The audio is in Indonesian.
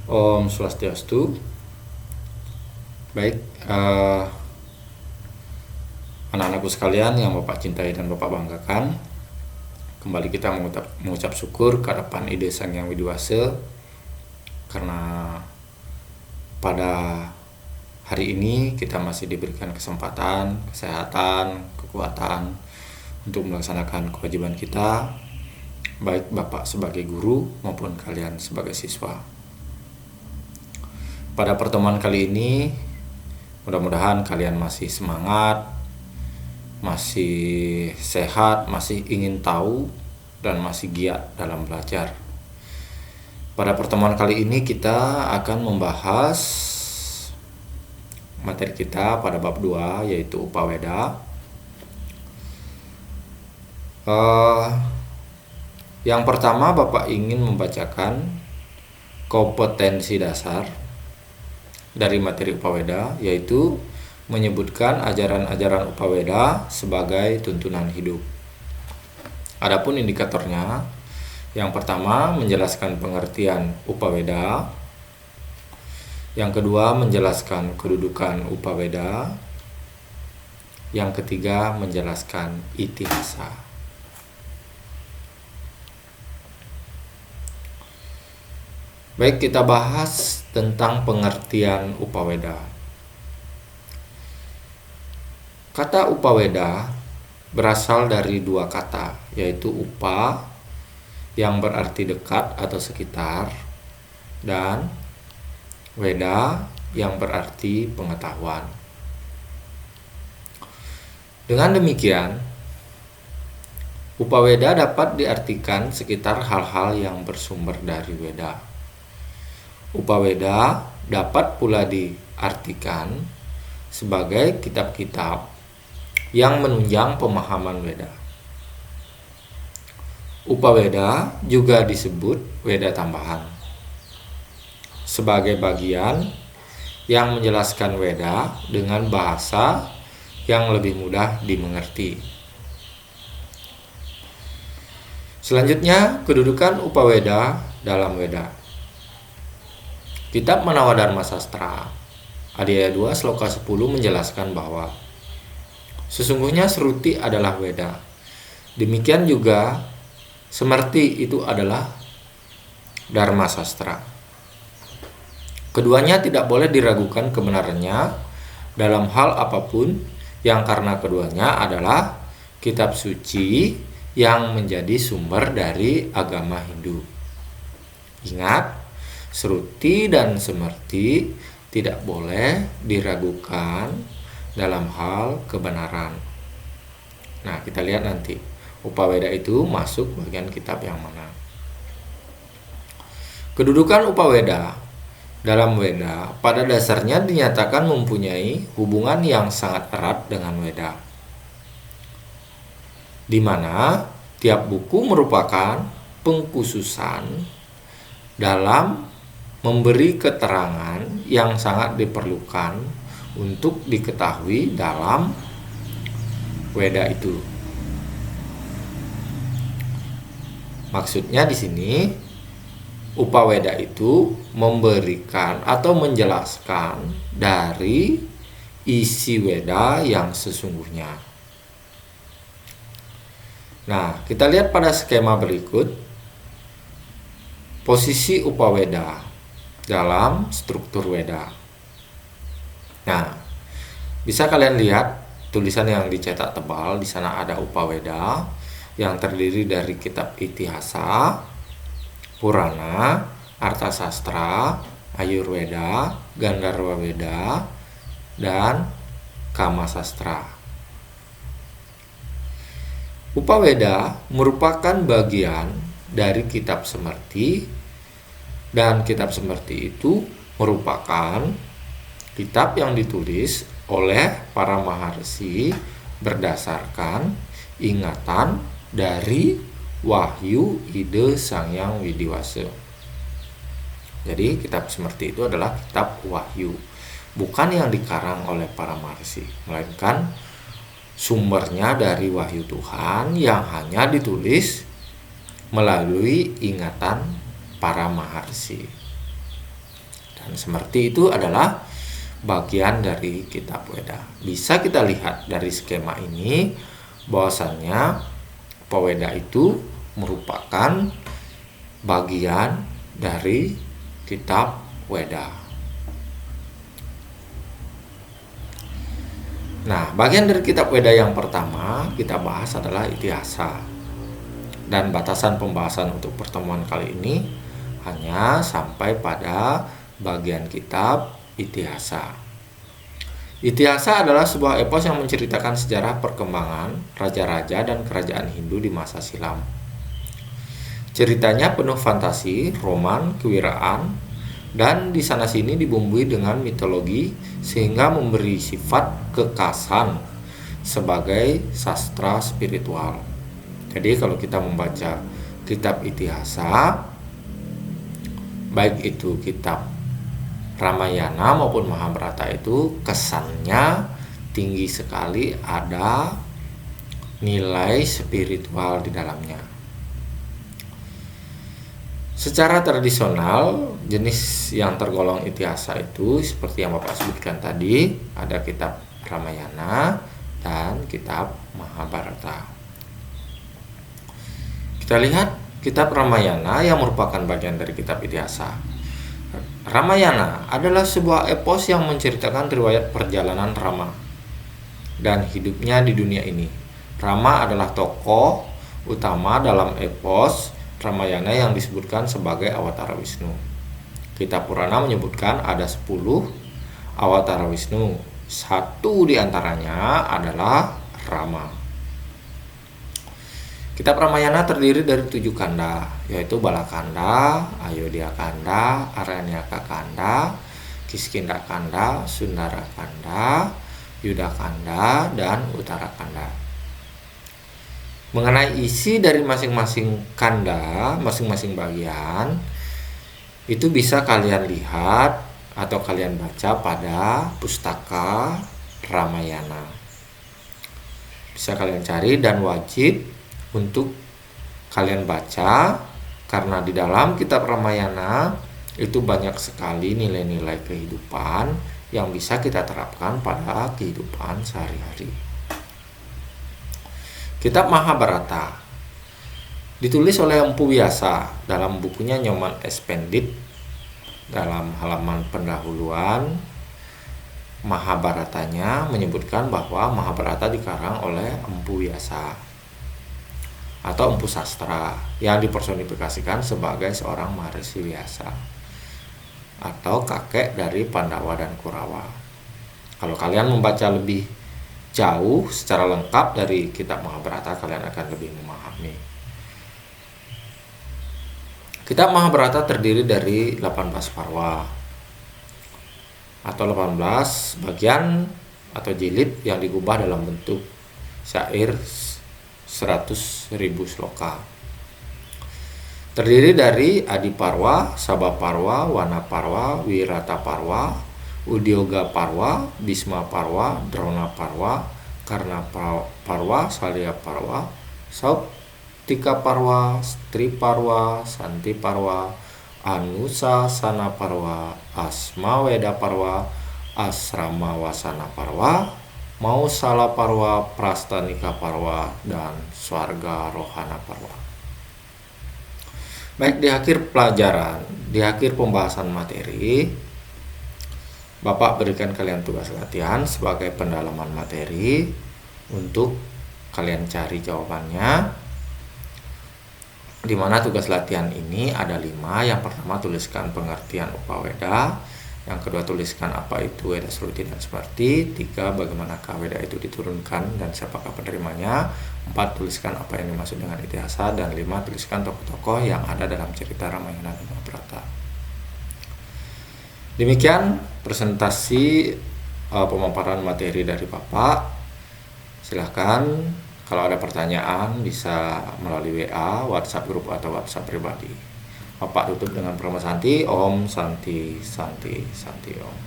Om Swastiastu. Baik, anak-anakku sekalian yang Bapak cintai dan Bapak banggakan, kembali kita mengucap syukur ke hadapan Ide Sang Hyang Widi Wase karena pada hari ini kita masih diberikan kesempatan, kesehatan, kekuatan untuk melaksanakan kewajiban kita, baik Bapak sebagai guru maupun kalian sebagai siswa. Pada pertemuan kali ini, mudah-mudahan kalian masih semangat, masih sehat, masih ingin tahu, dan masih giat dalam belajar. Pada pertemuan kali ini kita akan membahas materi kita pada bab 2, yaitu Upaweda. Yang pertama, Bapak ingin membacakan kompetensi dasar dari materi Upaweda, yaitu menyebutkan ajaran-ajaran Upaweda sebagai tuntunan hidup. Adapun indikatornya, yang pertama menjelaskan pengertian Upaweda, yang kedua menjelaskan kedudukan Upaweda, yang ketiga menjelaskan itihasa. Baik, kita bahas tentang pengertian Upaweda. Kata Upaweda berasal dari dua kata, yaitu upa yang berarti dekat atau sekitar, dan weda yang berarti pengetahuan. Dengan demikian, Upaweda dapat diartikan sekitar hal-hal yang bersumber dari Weda. Upaweda dapat pula diartikan sebagai kitab-kitab yang menunjang pemahaman Weda. Upaweda juga disebut Weda tambahan sebagai bagian yang menjelaskan Weda dengan bahasa yang lebih mudah dimengerti. Selanjutnya, kedudukan Upaweda dalam Weda. Kitab Manawadharma Sastra Adhyaya 2 Sloka 10 menjelaskan bahwa sesungguhnya Sruti adalah Weda. Demikian juga Semerti itu adalah Dharma Sastra. Keduanya tidak boleh diragukan kebenarannya dalam hal apapun, yang karena keduanya adalah kitab suci yang menjadi sumber dari agama Hindu. Ingat, Sruti dan Semerti tidak boleh diragukan dalam hal kebenaran. Nah, kita lihat nanti Upaweda itu masuk bagian kitab yang mana. Kedudukan Upaweda dalam Weda pada dasarnya dinyatakan mempunyai hubungan yang sangat erat dengan Weda, di mana tiap buku merupakan pengkhususan dalam memberi keterangan yang sangat diperlukan untuk diketahui dalam Weda itu. Maksudnya di sini Upaweda itu memberikan atau menjelaskan dari isi Weda yang sesungguhnya. Nah, kita lihat pada skema berikut posisi Upaweda dalam struktur Weda. Nah, bisa kalian lihat tulisan yang dicetak tebal. Di sana ada Upaweda yang terdiri dari kitab Itihasa, Purana, Arthasastra, Ayurweda, Gandharwa Weda, dan Kama Sastra. Upaweda merupakan bagian dari kitab Semerti, dan kitab Semerti itu merupakan kitab yang ditulis oleh para maharsi berdasarkan ingatan dari Wahyu Ide Sang Hyang Widi Wase. Jadi kitab Semerti itu adalah kitab wahyu, bukan yang dikarang oleh para maharsi, melainkan sumbernya dari wahyu Tuhan yang hanya ditulis melalui ingatan para maharsi. Dan seperti itu adalah bagian dari kitab Weda. Bisa kita lihat dari skema ini bahwasannya Paweda itu merupakan bagian dari kitab Weda. Nah, bagian dari kitab Weda yang pertama kita bahas adalah Itihasa. Dan batasan pembahasan untuk pertemuan kali ini hanya sampai pada bagian kitab Itihasa. Itihasa adalah sebuah epos yang menceritakan sejarah perkembangan raja-raja dan kerajaan Hindu di masa silam. Ceritanya penuh fantasi, roman, kewiraan, dan di sana sini dibumbui dengan mitologi sehingga memberi sifat kekasan sebagai sastra spiritual. Jadi kalau kita membaca kitab Itihasa, baik itu kitab Ramayana maupun Mahabharata, itu kesannya tinggi sekali, ada nilai spiritual di dalamnya. Secara tradisional, jenis yang tergolong Itihasa itu seperti yang Bapak sebutkan tadi, ada kitab Ramayana dan kitab Mahabharata. Kita lihat kitab Ramayana yang merupakan bagian dari kitab Itihasa. Ramayana adalah sebuah epos yang menceritakan riwayat perjalanan Rama dan hidupnya di dunia ini. Rama adalah tokoh utama dalam epos Ramayana yang disebutkan sebagai Awatara Wisnu. Kitab Purana menyebutkan ada 10 Awatara Wisnu. Satu di antaranya adalah Rama. Kitab Ramayana terdiri dari 7 kanda, yaitu Balakanda, Ayodhya Kanda, Aranyaka Kanda, Kiskindha Kanda, Sundara Kanda, Yuddha Kanda, dan Uttara Kanda. Mengenai isi dari masing-masing kanda, masing-masing bagian, itu bisa kalian lihat atau kalian baca pada pustaka Ramayana. Bisa kalian cari dan wajib untuk kalian baca, karena di dalam kitab Ramayana itu banyak sekali nilai-nilai kehidupan yang bisa kita terapkan pada kehidupan sehari-hari. Kitab Mahabharata ditulis oleh Empu Vyasa dalam bukunya Nyoman Expanded. Dalam halaman pendahuluan Mahabharatanya menyebutkan bahwa Mahabharata dikarang oleh Empu Vyasa atau Empu Sastra yang dipersonifikasikan sebagai seorang Maharishi Vyasa atau kakek dari Pandawa dan Kurawa. Kalau kalian membaca lebih jauh secara lengkap dari kitab Mahabharata, kalian akan lebih memahami. Kitab Mahabharata terdiri dari 18 parwa atau 18 bagian atau jilid yang digubah dalam bentuk syair 100.000 sloka. Terdiri dari Adi Parwa, Sabha Parwa, Wana Parwa, Wirata Parwa, Udyoga Parwa, Bhisma Parwa, Drona Parwa, Karna Parwa, Salya Parwa, Sauptika Parwa, Stri Parwa, Santi Parwa, Anusasana Parwa, Asmaweda Parwa, Asrama Wasana Parwa, Mausala Parwa, Prastanika Parwa, dan Swarga Rohana Parwa. Baik, di akhir pelajaran, di akhir pembahasan materi, Bapak berikan kalian tugas latihan sebagai pendalaman materi untuk kalian cari jawabannya. Di mana tugas latihan ini ada 5. Yang pertama, tuliskan pengertian Upaweda. Yang kedua, tuliskan apa itu Weda Sruti dan Smarti. 3, bagaimanakah Weda itu diturunkan dan siapakah penerimanya. 4, tuliskan apa yang dimaksud dengan Itihasa. Dan 5, tuliskan tokoh-tokoh yang ada dalam cerita Ramayana dan Mahabharata. Demikian presentasi pemaparan materi dari Bapak. Silahkan kalau ada pertanyaan bisa melalui WA, WhatsApp grup atau WhatsApp pribadi. Bapak tutup dengan Brahma Santi, Om Santi Santi Santi Om.